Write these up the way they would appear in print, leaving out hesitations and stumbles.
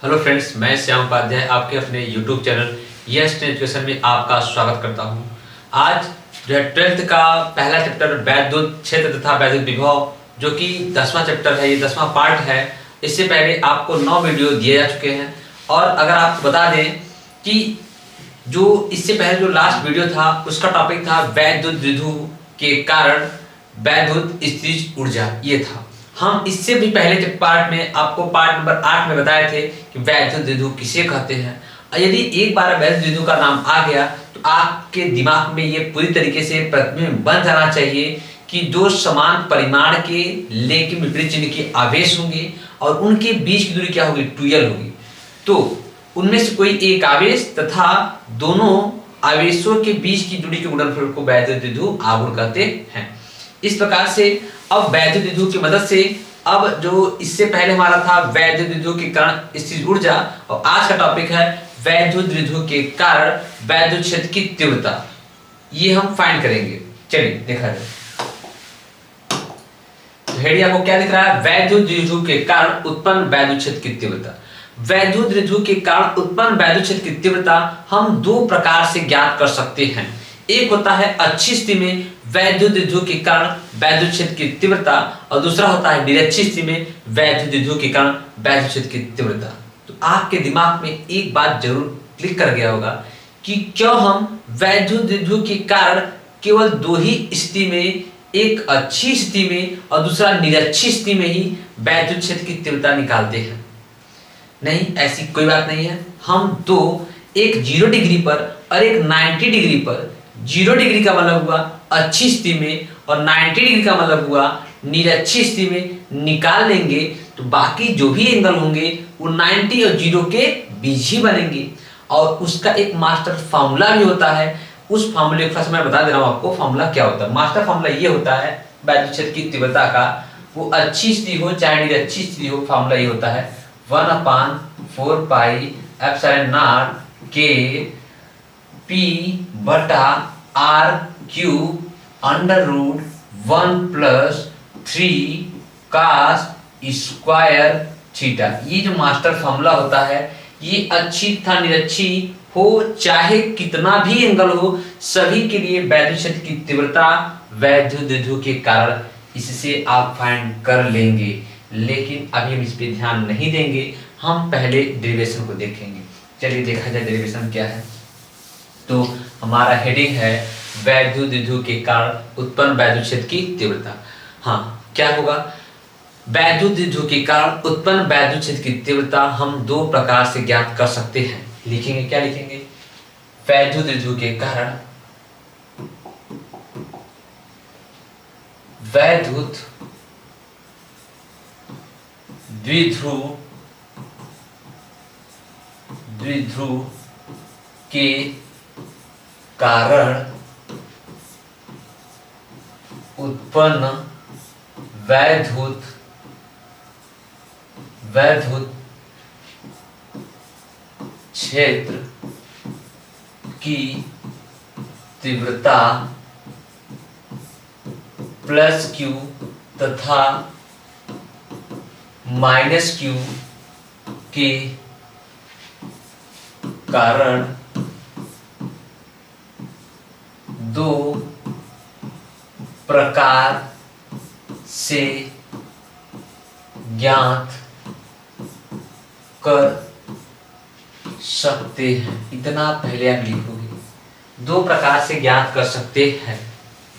Hello friends, मैं श्याम उपाध्याय आपके अपने यूट्यूब चैनल यस एजुकेशन में आपका स्वागत करता हूं। आज जो है 12th का पहला चैप्टर वैद्युत क्षेत्र तथा वैद्युत विभव, जो कि 10वां चैप्टर है, ये 10वां पार्ट है। इससे पहले आपको 9 वीडियो दिए जा चुके हैं। और अगर आपको बता दें कि जो इससे पहले जो लास्ट वीडियो था उसका टॉपिक था वैद्युत द्विध्रुव के कारण वैद्युत स्थितिज ऊर्जा, ये था। हम इससे भी पहले के पार्ट में आपको पार्ट नंबर 8 में बताए थे कि वैद्युत द्विध्रुव किसे कहते हैं। यदि एक बार वैद्युत द्विध्रुव का नाम आ गया तो आपके दिमाग में ये पूरी तरीके से प्रतिबिंब बन जाना चाहिए कि दो समान परिमाण के लेकिन विपरीत चिन्ह के आवेश होंगे और उनके बीच की दूरी क्या होगी, 2l होगी। तो उनमें से कोई एक आवेश तथा दोनों आवेशों के बीच की दूरी के गुणनफल को वैद्युत द्विध्रुव आघूर्ण कहते हैं। इस प्रकार से अब वैद्युत द्विध्रुव की मदद से अब जो इससे पहले हमारा था वैद्युत द्विध्रुव के कारण स्थितिज ऊर्जा, और आज का टॉपिक है वैद्युत द्विध्रुव के कारण वैद्युत क्षेत्र की तीव्रता। ये हम फाइंड करेंगे। चलिए देखा जाए। तो हेडिंग आपको क्या दिख रहा है? वैद्युत द्विध्रुव के कारण उत्पन्न वैद्युत क्षेत्र की तीव्रता। वैद्युत द्विध्रुव के कारण उत्पन्न वैद्युत क्षेत्र की तीव्रता हम दो प्रकार से ज्ञात कर सकते हैं। एक होता है अच्छी स्थिति में वैद्युत द्विध्रुव के कारण वैद्युत क्षेत्र की तीव्रता, और दूसरा होता है निरक्षी स्थिति में वैद्युत द्विध्रुव के कारण वैद्युत क्षेत्र की तीव्रता। तो आपके दिमाग में एक बात जरूर क्लिक कर गया होगा कि क्यों हम वैद्युत द्विध्रुव के कारण केवल दो ही स्थिति में, एक अच्छी स्थिति में और दूसरा निरक्षी स्थिति में ही वैद्युत क्षेत्र की तीव्रता निकालते हैं। नहीं, ऐसी कोई बात नहीं है। हम दो, एक 0 डिग्री पर और एक 90 डिग्री पर, 0 डिग्री का मतलब हुआ अच्छी स्थिति में और 90 डिग्री का मतलब हुआ निरक्षी स्थिति में निकाल लेंगे तो बाकी जो भी एंगल होंगे वो 90 और 0 के बीच ही बनेंगे। और उसका एक मास्टर फार्मूला भी होता है। उस फार्मूले को मैं बता दे रहा हूँ आपको फार्मूला क्या होता है। मास्टर फार्मूला ये होता है वैद्युत क्षेत्र की तीव्रता का, वो अच्छी स्थिति हो चाहे निरक्षी स्थिति हो, फार्मूला ये होता है 1/4 पाई एप्सिलॉन नॉट के P बटा R cube under root 1 + 3 cos square theta. ये जो मास्टर फॉर्मूला होता है, ये अच्छी तथा निरक्षी हो चाहे कितना भी एंगल हो, सभी के लिए वैद्युत क्षेत्र की तीव्रता वैद्युत द्विध्रुव के कारण इससे आप फाइंड कर लेंगे। लेकिन अभी हम इस पे ध्यान नहीं देंगे, हम पहले डेरिवेशन को देखेंगे। चलिए देखा जाए डेरिवेशन क्या है। तो हमारा हेडिंग है वैद्युत द्विध्रुव के कारण उत्पन्न वैद्युत क्षेत्र की तीव्रता। हाँ, क्या होगा? वैद्युत द्विध्रुव के कारण उत्पन्न वैद्युत क्षेत्र की तीव्रता हम दो प्रकार से ज्ञात कर सकते हैं। लिखेंगे, क्या लिखेंगे? वैद्युत द्विध्रुव के कारण वैद्युत द्विध्रुव के कारण उत्पन्न वैद्युत क्षेत्र की तीव्रता +q तथा -q के कारण दो प्रकार से ज्ञात कर सकते हैं। इतना पहले आप लिखोगे। दो प्रकार से ज्ञात कर सकते हैं।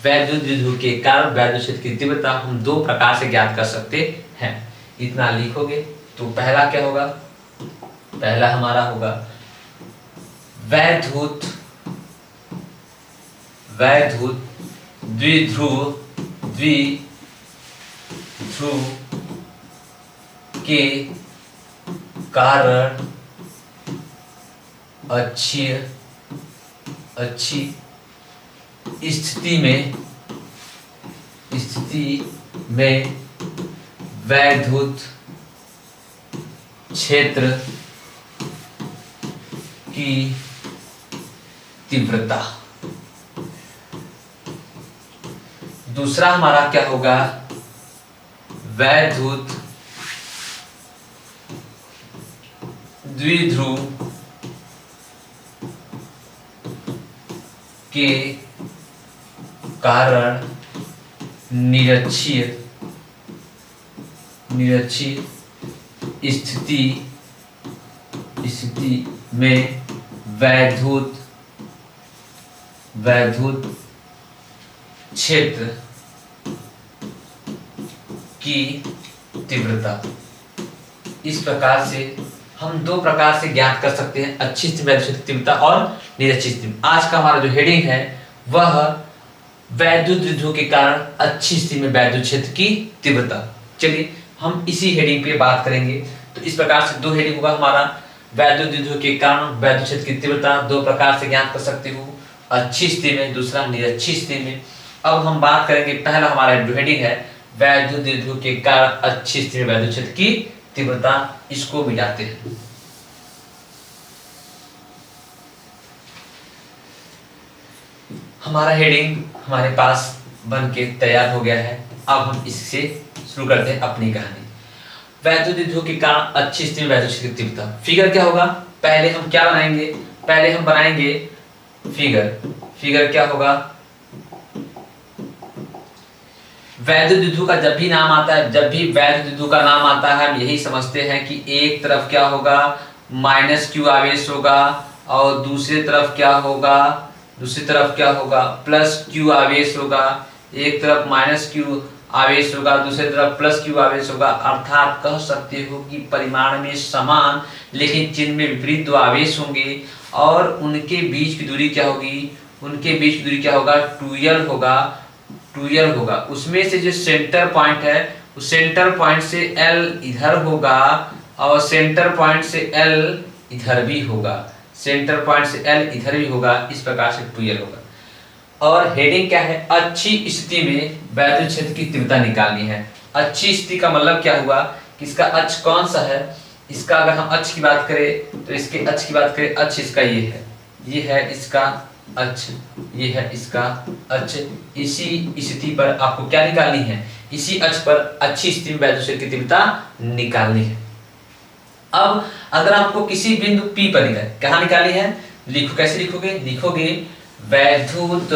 वैद्युत द्विध्रुव के कारण वैद्युत क्षेत्र की तीव्रता हम दो प्रकार से ज्ञात कर सकते हैं। इतना लिखोगे तो पहला क्या होगा? पहला हमारा होगा वैद्युत द्विध्रुव के कारण अच्छी स्थिति में वैद्युत क्षेत्र की तीव्रता। दूसरा हमारा क्या होगा? वैद्युत द्विध्रुव के कारण निरक्षीय स्थिति में वैद्युत क्षेत्र की तीव्रता। इस प्रकार से हम दो प्रकार से ज्ञात कर सकते हैं, अच्छी स्थिति में वैद्युत क्षेत्र की तीव्रता और निरक्षीय स्थिति। आज का हमारा जो हेडिंग है वह वैद्युत द्विध्रुव के कारण अच्छी स्थिति में वैद्युत क्षेत्र की तीव्रता। चलिए हम इसी हेडिंग पे बात करेंगे। तो इस प्रकार से दो हेडिंग होगा हमारा, वैद्युत द्विध्रुव के कारण वैद्युत क्षेत्र की तीव्रता दो प्रकार से ज्ञात कर सकते हो, अच्छी स्थिति में, दूसरा निरक्षीय स्थिति में। अब हम बात करेंगे, पहला हमारा जो हेडिंग है वैद्युत द्विध्रुव के कारण अच्छी स्थिति में वैद्युत क्षेत्र की तीव्रता, इसको मिटाते हैं। हमारा हेडिंग हमारे पास बन के तैयार हो गया है। अब हम इससे शुरू करते हैं अपनी कहानी। वैद्युत द्विध्रुव के कारण अच्छी स्थिति में वैद्युत क्षेत्र की तीव्रता। फिगर क्या होगा, पहले हम क्या बनाएंगे, पहले हम बनाएंगे फिगर क्या होगा, वैद्युत द्विध्रुव का जब भी नाम आता है, जब भी वैद्युत द्विध्रुव का नाम आता है हम यही समझते हैं कि एक तरफ क्या होगा, -q आवेश होगा और दूसरी तरफ क्या होगा, +q आवेश होगा। एक तरफ -q आवेश होगा, दूसरी तरफ +q आवेश होगा। अर्थात कह सकते हो कि परिमाण में समान लेकिन चिन्ह में विपरीत दो आवेश होंगे और उनके बीच की दूरी क्या होगी, 2l होगा। उसमें से जो सेंटर पॉइंट है उस सेंटर पॉइंट से L इधर होगा और सेंटर पॉइंट से L इधर भी होगा, इस प्रकार से 2l होगा। और हेडिंग क्या है, अच्छी स्थिति में वैद्युत क्षेत्र की तीव्रता निकालनी है। अच्छी स्थिति का मतलब क्या हुआ कि इसका अक्ष कौन सा है, इसका अगर हम अक्ष की बात करें तो इसके अक्ष की बात करें, अक्ष इसका ये है इसका अक्ष, ये है इसका अक्ष। इसी स्थिति पर आपको क्या निकालनी है, इसी अक्ष पर अच्छी स्थिति में वैद्युत क्षेत्र की तीव्रता निकालनी है। अब अगर आपको किसी बिंदु P पर कहाँ निकालनी है, लिखो, कैसे लिखोगे वैद्युत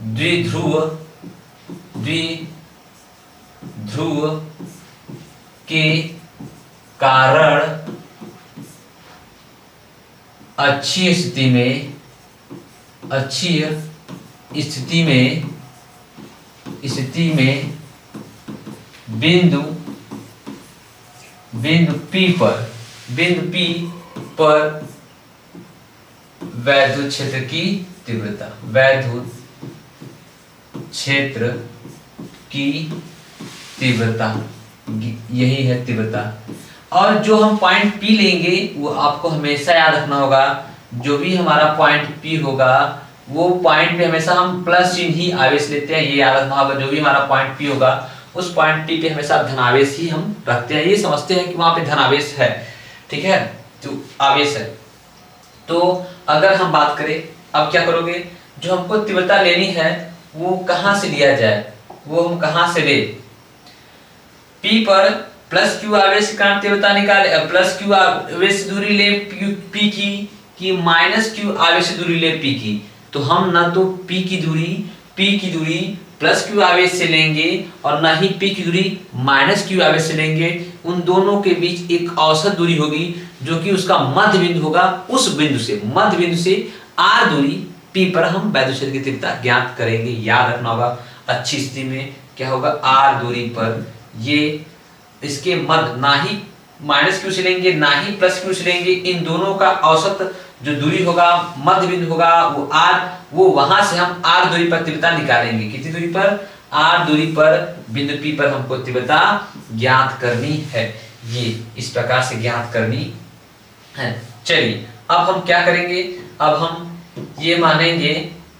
द्विध्रुव के कारण अच्छी स्थिति में बिंदु P पर वैद्युत क्षेत्र की तीव्रता, यही है तीव्रता। और जो हम पॉइंट P लेंगे वो आपको हमेशा याद रखना होगा, जो भी हमारा पॉइंट P होगा वो पॉइंट पे हमेशा हम प्लस चिन्ह ही आवेश लेते हैं, ये याद रखना होगा। जो भी हमारा पॉइंट P होगा उस पॉइंट P पे हमेशा धनावेश ही हम रखते हैं, ये समझते हैं कि वहां पे धनावेश है, ठीक है, तो आवेश है। तो अगर हम बात करें, अब क्या करोगे, जो हमको तीव्रता लेनी है वो कहां से लिया जाए, वो हम कहां से ले, P पर +q आवेश के कारण तीव्रता निकाले, +q आवेश दूरी ले P की -q आवेश दूरी ले P की। तो हम ना तो P की दूरी +q आवेश से लेंगे और ना ही P की दूरी -q आवेश से लेंगे। उन दोनों के बीच एक औसत दूरी होगी जो कि उसका मध्य बिंदु होगा। उस मध्य बिंदु से r दूरी P पर हम वैद्युत क्षेत्र की तीव्रता ज्ञात करेंगे। याद रखना होगा, अच्छी स्थिति में क्या होगा, r दूरी पर ये इसके मध्य ना ही -q से लेंगे ना ही +q से लेंगे, इन दोनों का औसत जो दूरी होगा, मध्य बिंदु होगा वो r, वो वहां से हम r दूरी पर तीव्रता निकालेंगे। कितनी दूरी पर, r दूरी पर बिंदु P पर हमको तीव्रता ज्ञात करनी है, ये इस प्रकार से ज्ञात करनी है। चलिए अब हम क्या करेंगे, अब हम ये मानेंगे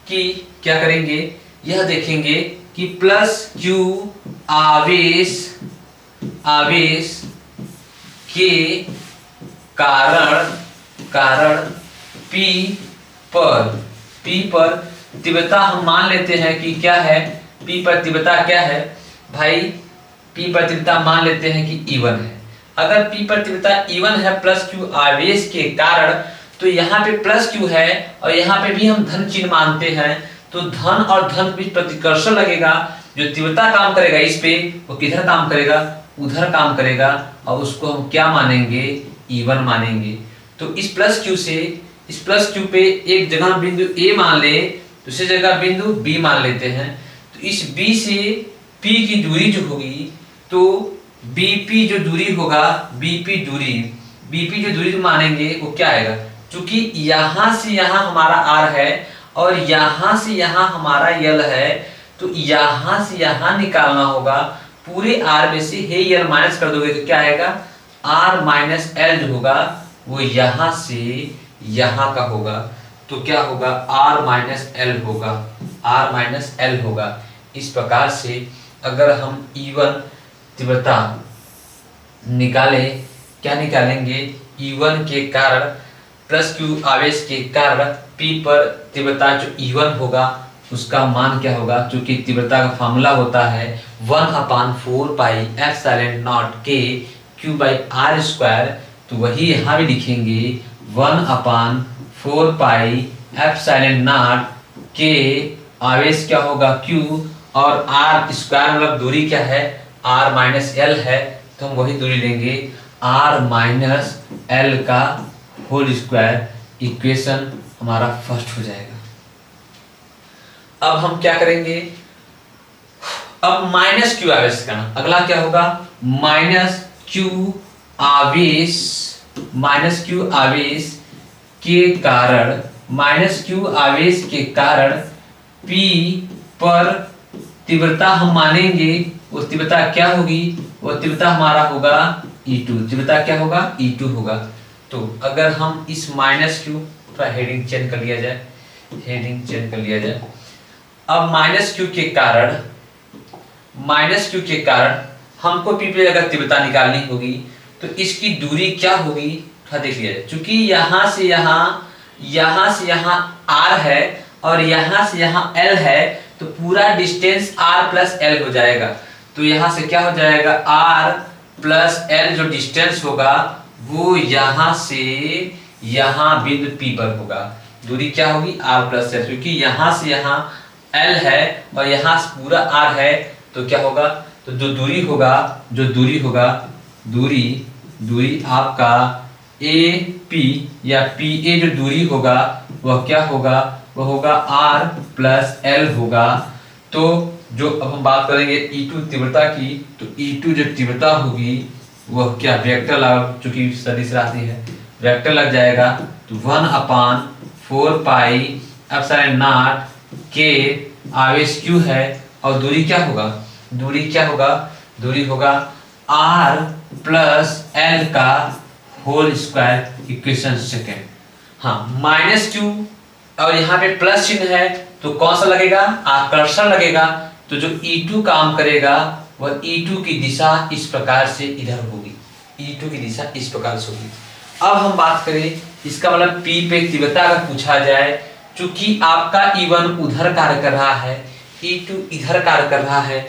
कि क्या करेंगे, यह देखेंगे कि +q आवेश के कारण P पर तीव्रता हम मान लेते हैं कि क्या है, P पर तीव्रता क्या है भाई, P पर तीव्रता मान लेते हैं कि E1 है। अगर P पर तीव्रता E1 है प्लस Q आवेश के कारण, तो यहाँ पे प्लस Q है और यहाँ पे भी हम धन चिन्ह मानते हैं, तो धन और धन के बीच प्रतिकर्षण लगेगा। जो तीव्रता काम करेगा इस पे, वो किधर काम करेगा, उधर काम करेगा, और उसको हम क्या मानेंगे, E1 मानेंगे। तो इस प्लस Q पे एक जगह बिंदु A मान ले, दूसरी जगह बिंदु B मान लेते हैं। तो इस B से P की दूरी जो होगी, तो BP जो दूरी होगा, BP जो दूरी जो मानेंगे वो क्या आएगा, क्योंकि यहाँ से यहाँ हमारा R है और यहाँ से यहाँ हमारा L है, तो यहाँ से यहाँ निकालना होगा। पूरे R में से हे L माइनस कर दोगे तो क्या आएगा, R माइनस L जो होगा वो यहाँ से यहाँ का होगा, तो क्या होगा, R माइनस L होगा। इस प्रकार से अगर हम E1 तीव्रता निकालें, क्या निकालेंगे, E1 के कारण प्लस Q आवेश के कारण P पर तीव्रता जो E1 होगा उसका मान क्या होगा, क्योंकि तीव्रता का फार्मूला होता है 1/4 pi epsilon not K Q/R², तो वही यहाँ भी लिखेंगे 1/4 पाई एप्सिलॉन नॉट K, आवेश क्या होगा Q, और R स्क्वायर मतलब दूरी क्या है, R माइनस L है, तो हम वही दूरी लेंगे R माइनस L का होल स्क्वायर। इक्वेशन हमारा फर्स्ट हो जाएगा। अब हम क्या करेंगे, अब माइनस Q आवेश का, अगला क्या होगा, माइनस Q आवेश के कारण P पर तीव्रता हम मानेंगे, वो तीव्रता क्या होगी, वो तीव्रता हमारा होगा E2, तीव्रता क्या होगा, E2 होगा। तो अगर हम इस माइनस Q, थोड़ा हेडिंग चेंज कर लिया जाए, अब माइनस Q के कारण हमको P पे अगर तीव्रता निकालनी होगी, तो इसकी दूरी क्या होगी, थोड़ा देख लिया जाए। चूंकि यहाँ से यहाँ R है और यहाँ से यहाँ L है, तो पूरा डिस्टेंस R प्लस L हो जाएगा। तो यहाँ से क्या हो जाएगा, R प्लस L जो डिस्टेंस होगा वो यहाँ से यहाँ बिंदु P पर होगा। दूरी क्या होगी, R प्लस L, क्योंकि यहाँ से यहाँ L है और यहाँ से पूरा R है, तो क्या होगा, तो जो दूरी आपका AP या PA जो दूरी होगा वह क्या होगा, वह होगा R प्लस L होगा। तो जो अब हम बात करेंगे E2 तीव्रता की, तो E2 जो तीव्रता होगी वह क्या, वेक्टर लग, चूंकि सदिश राशि है वेक्टर लग जाएगा, तो 1/4 पाई एप्सिलॉन नॉट K, आवेश Q है और दूरी क्या होगा R प्लस L का होल स्क्वायर। इक्वेशन सेकेंड, हाँ, माइनस Q और यहाँ पे प्लस चिन्ह है, तो कौन सा लगेगा, आकर्षण लगेगा। तो जो E2 काम करेगा वह E2 की दिशा इस प्रकार से इधर होगी, अब हम बात करें इसका मतलब P पे तीव्रता अगर पूछा जाए, चूंकि आपका E1 उधर कार्य कर रहा है, E2 इधर कार्य कर रहा है,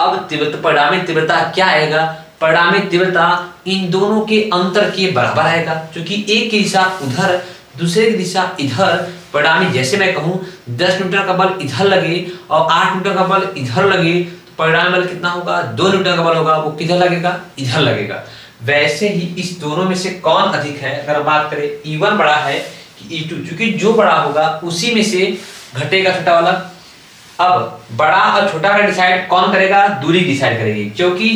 अब परिणामी तीव्रता क्या आएगा, परिणामी तीव्रता इन दोनों के अंतर के बराबर आएगा, क्योंकि एक की दिशा उधर, दूसरे की दिशा इधर। परिणामी जैसे मैं कहूँ 10 न्यूटन का बल इधर लगे और 8 न्यूटन का बल इधर लगे, तो परिणामी बल कितना होगा, 2 न्यूटन का बल होगा, वो किधर लगेगा, इधर लगेगा। वैसे ही इस दोनों में से कौन अधिक है, अगर बात करें E1 बड़ा है कि E2, क्योंकि जो बड़ा होगा उसी में से घटेगा छोटा वाला। अब बड़ा और छोटा का डिसाइड कौन करेगा, दूरी डिसाइड करेगी, क्योंकि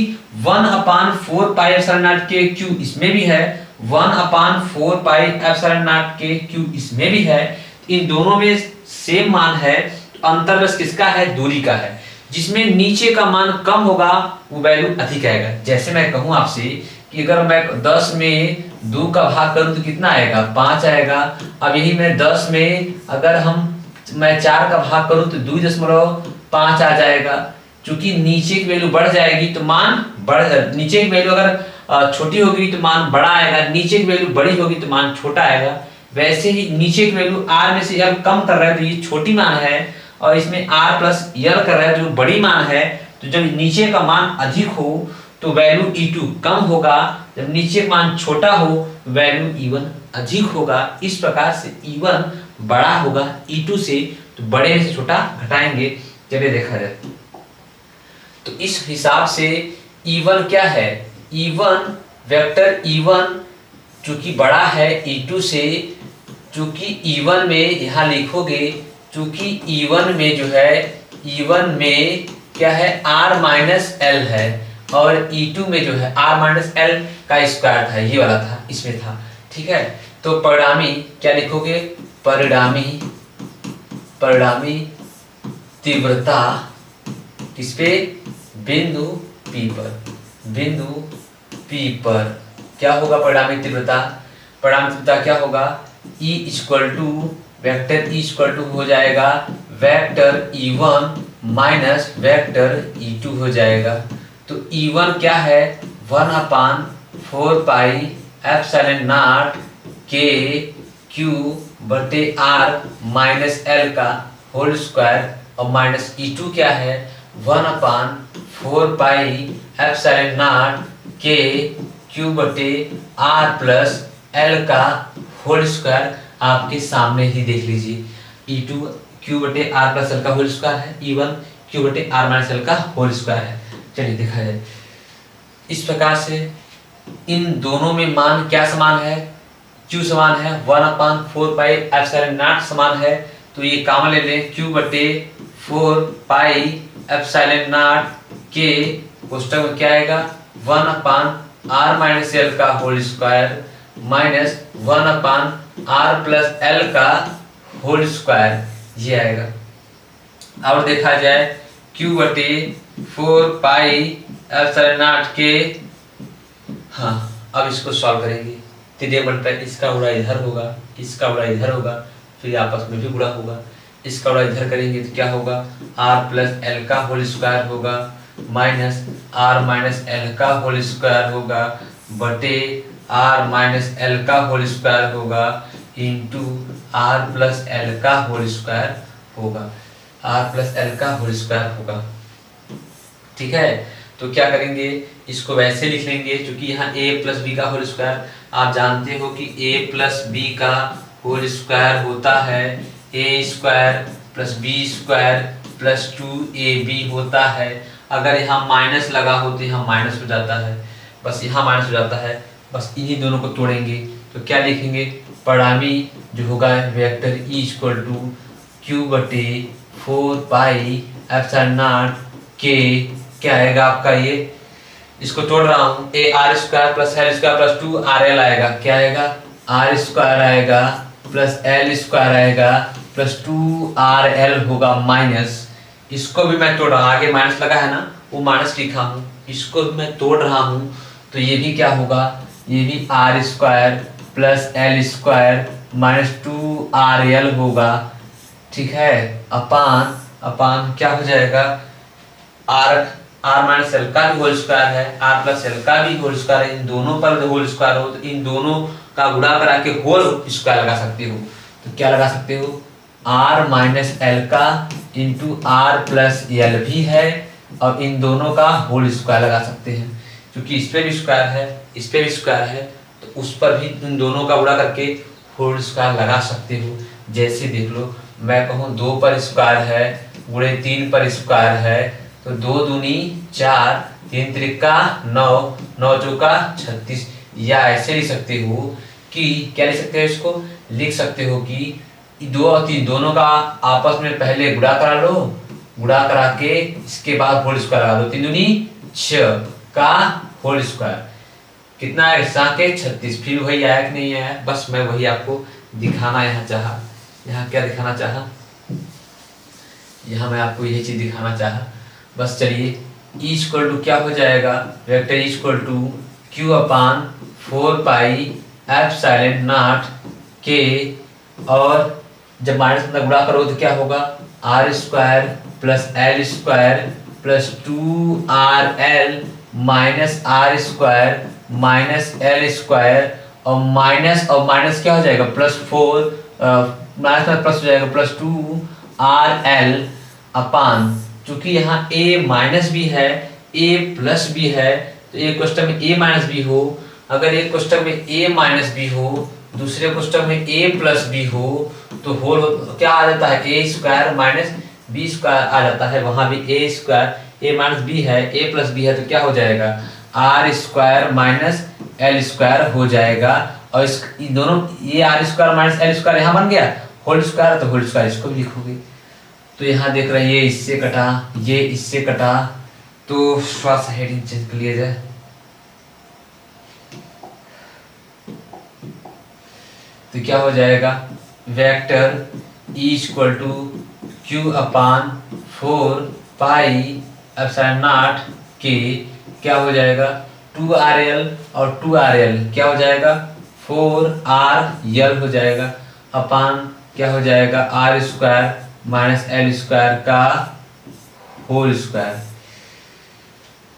1/4 pi epsilon not K Q इसमें भी है, 1/4 pi epsilon not K Q इसमें भी है, इन दोनों में सेम मान है, तो अंतर बस किसका है, दूरी का है। जिसमें नीचे का मान कम होगा वो वैल्यू अधिक आएगा। जैसे मैं कहूँ आपसे कि अगर मैं 10 में 2 का भाग करूँ तो कितना आएगा, 5 आएगा। अब यही मैं 10 में अगर मैं 4 का भाग करूँ तो 2.5 आ जाएगा। चूंकि नीचे की वैल्यू बढ़ जाएगी तो मान नीचे की वैल्यू अगर छोटी होगी तो मान बड़ा आएगा, नीचे की वैल्यू बड़ी होगी तो मान छोटा आएगा। वैसे ही नीचे की वैल्यू R में से L कम कर रहा है तो ये छोटी मान है, और इसमें R प्लस L कर रहा है जो बड़ी मान है। तो जब नीचे का मान अधिक हो तो वैल्यू E2 कम होगा, जब नीचे मान छोटा हो वैल्यू E1 अधिक होगा। इस प्रकार से E1 बड़ा होगा E2 से, तो बड़े में से छोटा घटाएंगे। चलिए देखा जाए, तो इस हिसाब से E1 क्या है, E1 वेक्टर E1 चूंकि बड़ा है E2 से, चूंकि E1 में यहाँ लिखोगे, चूंकि E1 में जो है, E1 में क्या है R माइनस एल है, और E2 में जो है R माइनस एल का स्क्वायर था, ये वाला था, इसमें था। ठीक है, तो परिणामी क्या लिखोगे, परिणामी तीव्रता किस पे, बिंदु P पर क्या होगा, परिणामी तीव्रता क्या होगा, E equal to vector E equal to हो जाएगा vector E1 minus vector E2 हो जाएगा। तो E1 क्या है, 1/4 पाई एप्सिलॉन नॉट के क्यू बटे R माइनस एल का होल स्क्वायर, और माइनस E2 क्या है, 1/4 पाई एप्सिलॉन नॉट के क्यू बटे R प्लस एल का होल स्क्वायर। आपके सामने ही देख लीजिए, E2 क्यू बटे R प्लस एल का होल स्क्वायर है, E1 क्यू बटे R माइनस एल का होल स्क्वायर है। चलिए देखा जाए, इस प्रकार से इन दोनों में मान क्या समान है, Q समान है 1/4 पाई एप्सिलॉन नॉट समान है, तो ये कॉमन ले लें, Q बटे 4 पाई एप्सिलॉन नॉट के कोष्टक में क्या आएगा, 1/R माइनस एल का whole square minus 1/R plus L का होल स्क्वायर, ये आएगा। अब देखा जाए, Q बटे 4 पाई एप्सिलॉन नॉट के, हाँ अब इसको सॉल्व करेंगे, तो बनता है इसका गुणा इधर होगा, इसका गुणा इधर होगा, फिर आपस में भी गुणा होगा, इसका गुणा इधर करेंगे तो क्या होगा, R प्लस एल का होल स्क्वायर होगा माइनस R माइनस एल का होल स्क्वायर होगा बटे R माइनस एल का होल स्क्वायर होगा इंटू R प्लस एल का होल स्क्वायर होगा, R प्लस एल का होल स्क्वायर होगा। ठीक है, तो क्या करेंगे, इसको वैसे लिख लेंगे, क्योंकि यहाँ a प्लस बी का होल स्क्वायर आप जानते हो कि a प्लस बी का होल स्क्वायर होता है a square plus B square plus 2ab होता है। अगर यहाँ माइनस लगा हो तो यहाँ माइनस हो जाता है, बस यहाँ माइनस हो जाता है, बस इन्हीं दोनों को तोड़ेंगे तो क्या लिखेंगे, परिणामी जो होगा vector E equal to Q बटे 4 पाई एप्सिलॉन नॉट के, क्या आएगा आपका, ये इसको तोड़ रहा हूँ, A R square plus L square plus 2RL आएगा, क्या आएगा, R स्क्वायर आएगा प्लस एल स्क्वायर आएगा प्लस 2RL होगा माइनस, इसको भी मैं तोड़ रहा हूँ, आगे माइनस लगा है ना, वो माइनस लिखा हूँ, इसको भी मैं तोड़ रहा हूँ, तो ये भी क्या होगा, ये भी R square plus L square minus 2RL होगा। ठीक है, अपान क्या हो जाएगा, R माइनस एल का भी होल स्क्वायर है, R प्लस एल का भी होल स्क्वायर है, इन दोनों पर होल स्क्वायर हो तो इन दोनों का गुणा करा के होल स्क्वायर लगा सकते हो, तो क्या लगा सकते हो, R माइनस एल का इंटू R प्लस एल भी है, और इन दोनों का होल स्क्वायर लगा सकते हैं, क्योंकि इस पे भी स्क्वायर है, इस पे भी स्क्वायर है, तो उस पर भी इन दोनों का गुणा करके होल स्क्वायर लगा सकते हो। जैसे देख लो, मैं कहूँ 2 पर स्क्वायर है गुणे 3 पर स्क्वायर है, तो 2 दूनी 4, 3 त्रिका 9, 9 चौका 36, या ऐसे लिख सकते हो कि क्या लिख सकते हो, इसको लिख सकते हो कि 2 और 3 दोनों का आपस में पहले गुणा करा लो, गुणा करा के इसके बाद होल स्क्वायर लगा दो, 3 दूनी 6 का होल स्क्वायर कितना है, 36, फिर वही आया कि नहीं आया, बस मैं वही आपको दिखाना यहाँ चाहा, यहाँ क्या दिखाना चाहा, यहाँ मैं आपको यही चीज दिखाना चाहा, बस चलिए, E इक्वल टू क्या हो जाएगा, vector E equal to Q upon 4 pi epsilon not के, और जब माइनस में गुणा करो तो क्या होगा, R square plus L square plus 2RL minus R square minus L square, और माइनस क्या हो जाएगा, प्लस 4, माइनस में प्लस हो जाएगा प्लस 2RL अपान, चूंकि यहाँ a माइनस भी है a प्लस भी है, तो एक क्वेश्चन में a माइनस बी हो, अगर एक क्वेश्चन में a माइनस बी हो, दूसरे क्वेश्चन में a प्लस बी हो, तो होल क्या आ जाता है a square minus B square आ जाता है। वहां भी a square a minus B है, a प्लस बी है, तो क्या हो जाएगा R square minus L square हो जाएगा। और इस दोनों ये R square minus L square यहाँ बन गया होल स्क्वायर, तो होल स्क्वायर इसको भी लिखोगे। तो यहाँ देख रहे हैं ये इससे कटा, ये इससे कटा, तो थोड़ा सा हेडिंग चेंज कर लिया जाए। तो क्या हो जाएगा vector E equal to Q upon 4 pi epsilon not के, क्या हो जाएगा 2RL और 2RL क्या हो जाएगा 4RL हो जाएगा, अपान क्या हो जाएगा R square minus L square का होल स्क्वायर।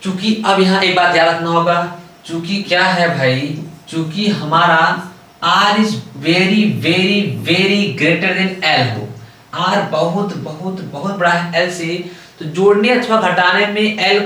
चूंकि अब यहाँ एक बात याद रखना होगा, चूंकि क्या है भाई, चूंकि हमारा R is very very very greater than L हो, R बहुत बहुत बहुत बड़ा है L से, तो जोड़ने अथवा घटाने में L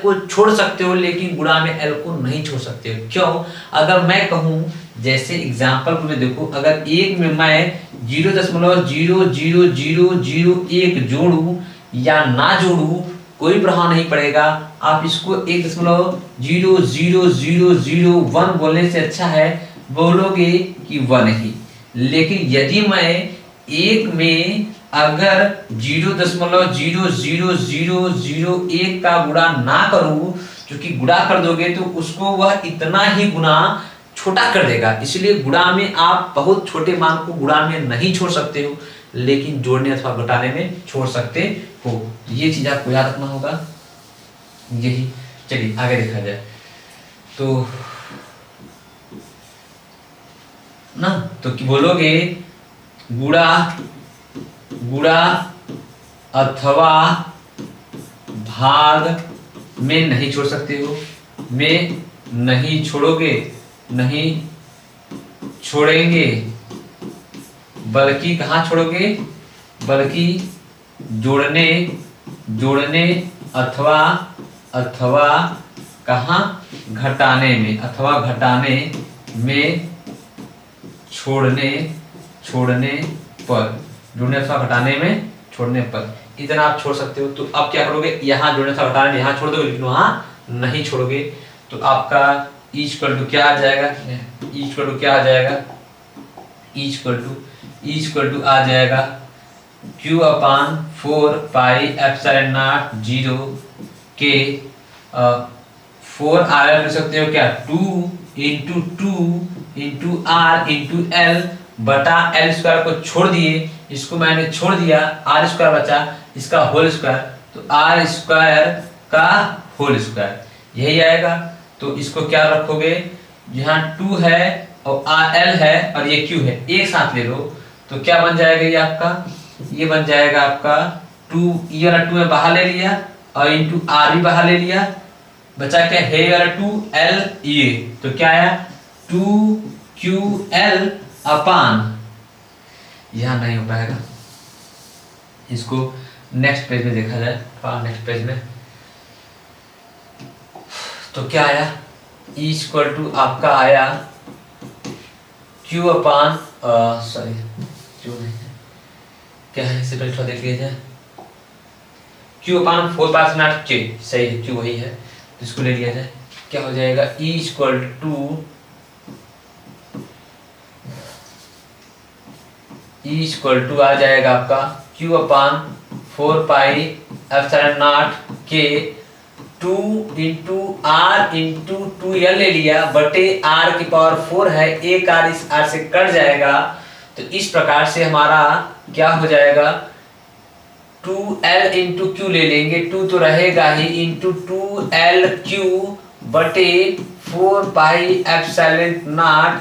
को छोड़ सकते हो, लेकिन गुणा में L को नहीं छोड़ सकते हो। क्यों? अगर मैं कहूँ जैसे एग्जाम्पल में देखो, अगर एक में मैं 0.00001 जोड़ू या ना जोड़ू कोई प्रभाव नहीं पड़ेगा। आप इसको 1.00001 बोलने से अच्छा है बोलोगे कि 1 ही। लेकिन यदि मैं एक में अगर 0.00001 का गुणा ना करूं, क्योंकि गुणा कर दोगे तो उसको वह इतना ही गुणा छोटा कर देगा, इसलिए गुणा में आप बहुत छोटे मान को गुणा में नहीं छोड़ सकते हो, लेकिन जोड़ने अथवा घटाने में छोड़ सकते हो। ये चीज आपको याद रखना होगा। यही चलिए आगे देखा जाए तो ना, तो बोलोगे गुणा अथवा भाग में नहीं छोड़ सकते हो, में नहीं छोड़ोगे, नहीं छोड़ेंगे, बल्कि कहाँ छोड़ोगे, बल्कि जोड़ने अथवा कहाँ घटाने में, अथवा घटाने में छोड़ने पर, जोड़ने अथवा घटाने में छोड़ने पर इतना आप छोड़ सकते हो। तो अब क्या करोगे, यहाँ जोड़ने अथवा घटाने में यहाँ छोड़ दोगे, लेकिन वहाँ नहीं छोड़ोगे। तो आपका E इक्वल टू क्या आ जाएगा, E इक्वल टू क्या आ जाएगा, E इक्वल टू आ जाएगा Q upon 4 pi epsilon not 0 के 4RL लिख सकते हो क्या 2 इंटू R इंटू L बटा L स्क्वायर को छोड़ दिए, इसको मैंने छोड़ दिया, R स्क्वायर बचा, इसका होल स्क्वायर, तो R स्क्वायर का होल स्क्वायर यही आएगा। तो इसको क्या रखोगे, यहाँ 2 है और L है और ये Q है, एक साथ ले लो, तो क्या बन जाएगा ये आपका, ये बन जाएगा आपका 2, ये वाला 2 है बाहर ले लिया और इंटू R भी बाहर ले लिया, बचा क्या है वाला 2L, ये तो क्या आया 2QL अपान, यहाँ नहीं हो पाएगा, इसको नेक्स्ट पेज में देखा जाए, नेक्स्ट पेज में तो क्या आया, E इक्वल टू आपका आया Q अपान सॉरी क्यों नहीं है, क्या है इसे पहले थोड़ा देख लिया जाए, Q upon 4 pi not K, सही है Q वही है, तो इसको ले लिया जाए, क्या हो जाएगा E इक्वल टू आ जाएगा आपका Q upon 4 pi epsilon not K 2 into R into 2L ले लिया बटे R की पावर 4 है, एक R इस R से कट जाएगा, तो इस प्रकार से हमारा क्या हो जाएगा 2L इंटू Q ले लेंगे, 2 तो रहेगा ही, इंटू 2LQ बटे 4 pi epsilon not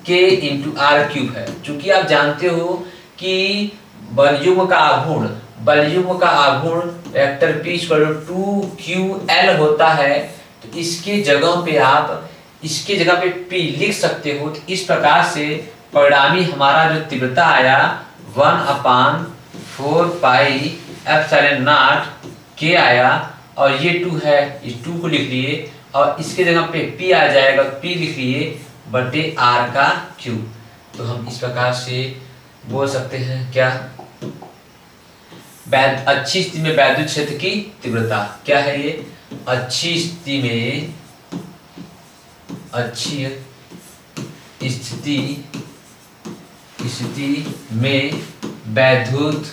K into R cube है। चूंकि आप जानते हो कि बलयुग्म का आघूर्ण vector P equal to 2QL होता है, तो इसके जगह पे P लिख सकते हो। तो इस प्रकार से परिणामी हमारा जो तीव्रता आया 1/4 पाई एप्सिलॉन नॉट K आया, और ये 2 है, इस 2 को लिख लिए और इसके जगह पे P आ जाएगा, P लिख लिए बटे R का क्यूब। तो हम इस प्रकार से बोल सकते हैं क्या, अच्छी स्थिति में वैद्युत क्षेत्र की तीव्रता क्या है, ये अच्छी स्थिति में वैद्युत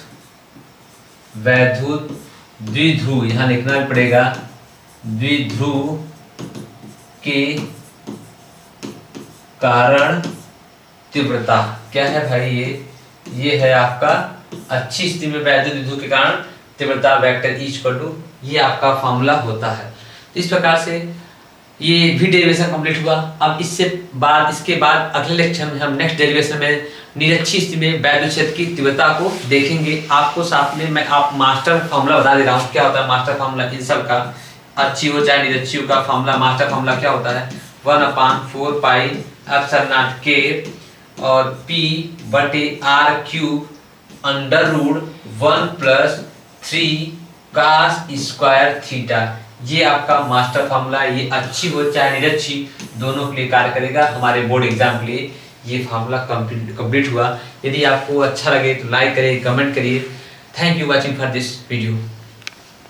द्विध्रुव, यहां लिखना भी पड़ेगा, द्विध्रुव के कारण तीव्रता क्या है भाई, ये है आपका अच्छी स्थिति में वैद्युत द्विध्रुव के कारण तीव्रता वेक्टर E इक्वल टू, ये आपका फॉर्मूला होता है। तो इस प्रकार से ये भी डेरिवेशन कंप्लीट हुआ। अब इसके बाद अगले लेक्चर में हम नेक्स्ट डेरिवेशन में निरक्षीय स्थिति में वैद्युत क्षेत्र की तीव्रता को देखेंगे। आपको साथ में मैं मास्टर फॉर्मूला बता दे रहा हूँ, क्या होता है मास्टर फॉर्मूला इन सब का, अच्छी हो चाहे निरक्षीय का फॉर्मूला, मास्टर फॉर्मूला क्या होता है, 1/4 पाई एप्सिलॉन नॉट के और P बटे R cube under root 1+3 cos square theta. ये आपका मास्टर फॉर्मूला, ये अच्छी हो चाहे निरक्षी दोनों के लिए कार्य करेगा। हमारे बोर्ड एग्जाम के लिए ये फॉर्मूला कंप्लीट हुआ। यदि आपको अच्छा लगे तो लाइक करिए, कमेंट करिए। Thank you watching for this video.